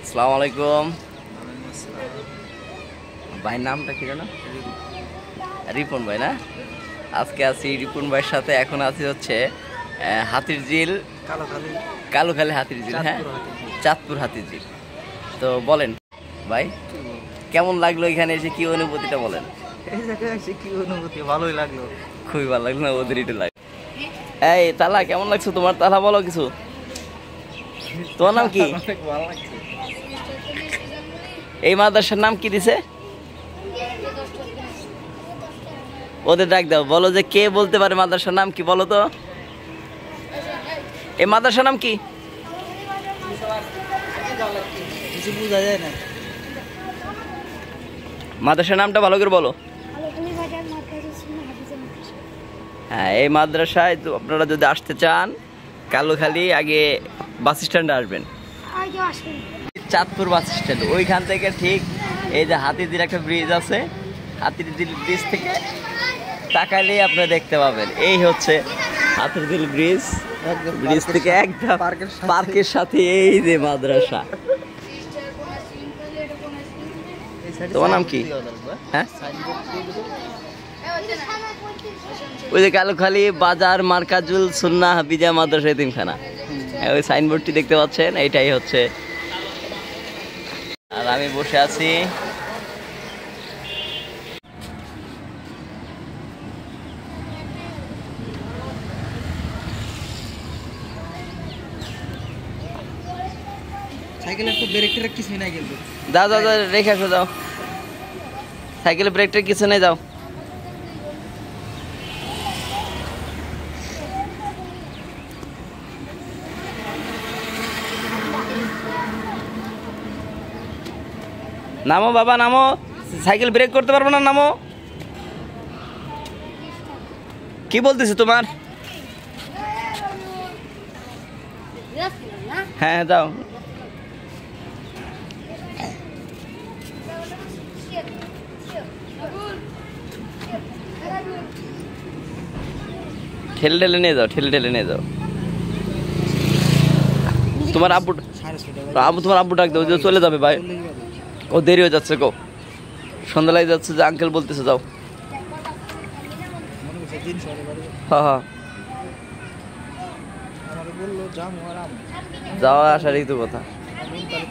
আসসালামু আলাইকুম। ভাইয়ের নামটা কি জানো? রিপন ভাই না? আজকে আছি রিপন ভাইয়ের সাথে। এখন আছি হচ্ছে হাতির ঝিল, কালুখালী হাতির ঝিল। হ্যাঁ, চাঁদপুর হাতির ঝিল। তো বলেন ভাই, কেমন লাগলো এখানে এসে? কি অনুভূতিটা বলেন। এই জায়গায় এসে কি অনুভূতি? ভালোই লাগলো। খুবই ভালো লাগলো না? ওদের একটু লাগে। এই তালা, কেমন লাগছে তোমার? তালা বলো কিছু। তোমার নাম কি? ভালো লাগছে। এই মাদ্রাসার নাম কি দিছে? ওদের ডাক দাও, বলো যে কে বলতে পারে মাদ্রাসার নাম কি, বলো তো। এই মাদ্রাসার নাম কি? কিছু বোঝা যায় না। মাদ্রাসার নামটা ভালো করে বলো। হ্যাঁ, এই মাদ্রাসায় তো আপনারা যদি আসতে চান, কালুখালী আগে বাস স্ট্যান্ডে আসবেন, চাঁদপুর বাস স্ট্যান্ড। ওইখান থেকে ঠিক এই যে হাতিঝিল একটা ব্রিজ আছে, হাতিঝিল ব্রিজ থেকে তাকাইলে আপনারা দেখতে পাবেন এই হচ্ছে হাতিঝিল ব্রিজ। ব্রিজ থেকে একদম পার্কের সাথে এই যে মাদ্রাসা। তোমার নাম কি? হ্যাঁ, ওই যে কালুখালী বাজার মার্কাজুল সুন্নাহ হাফিজা মাদ্রাসা এতিমখানা, ওই সাইনবোর্ডটি দেখতে পাচ্ছেন, এইটাই হচ্ছে। আর আমি বসে আছি সাইকেলের তো ব্রেক ট্রেক কিছু নাই কিন্তু। যাও যাও যাও, রেখে আসো, যাও। সাইকেলে ব্রেকটা কিছু নেই, যাও। নামো বাবা, নামো। সাইকেল ব্রেক করতে পারবো না, নামো। কি বলতেছে তোমার? হ্যাঁ, যাও। ঠেলে ঠেলে নিয়ে যাও, ঠেলে ঠেলে নিয়ে যাও। তোমার আব্বু, তোমার আব্বু ডাক দাও, চলে যাবে ভাই। ও দেরি হয়ে যাচ্ছে গো, সন্ধ্যা লাগে যাচ্ছে, যে আঙ্কেল বলতেছে যাও। হ্যাঁ হ্যাঁ, যাওয়া আসারই তো কথা।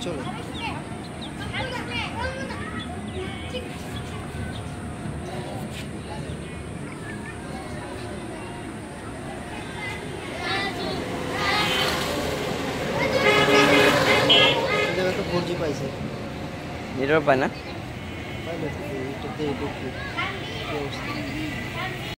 চলো। নেটওয়ার্ক পায় না। পাইলে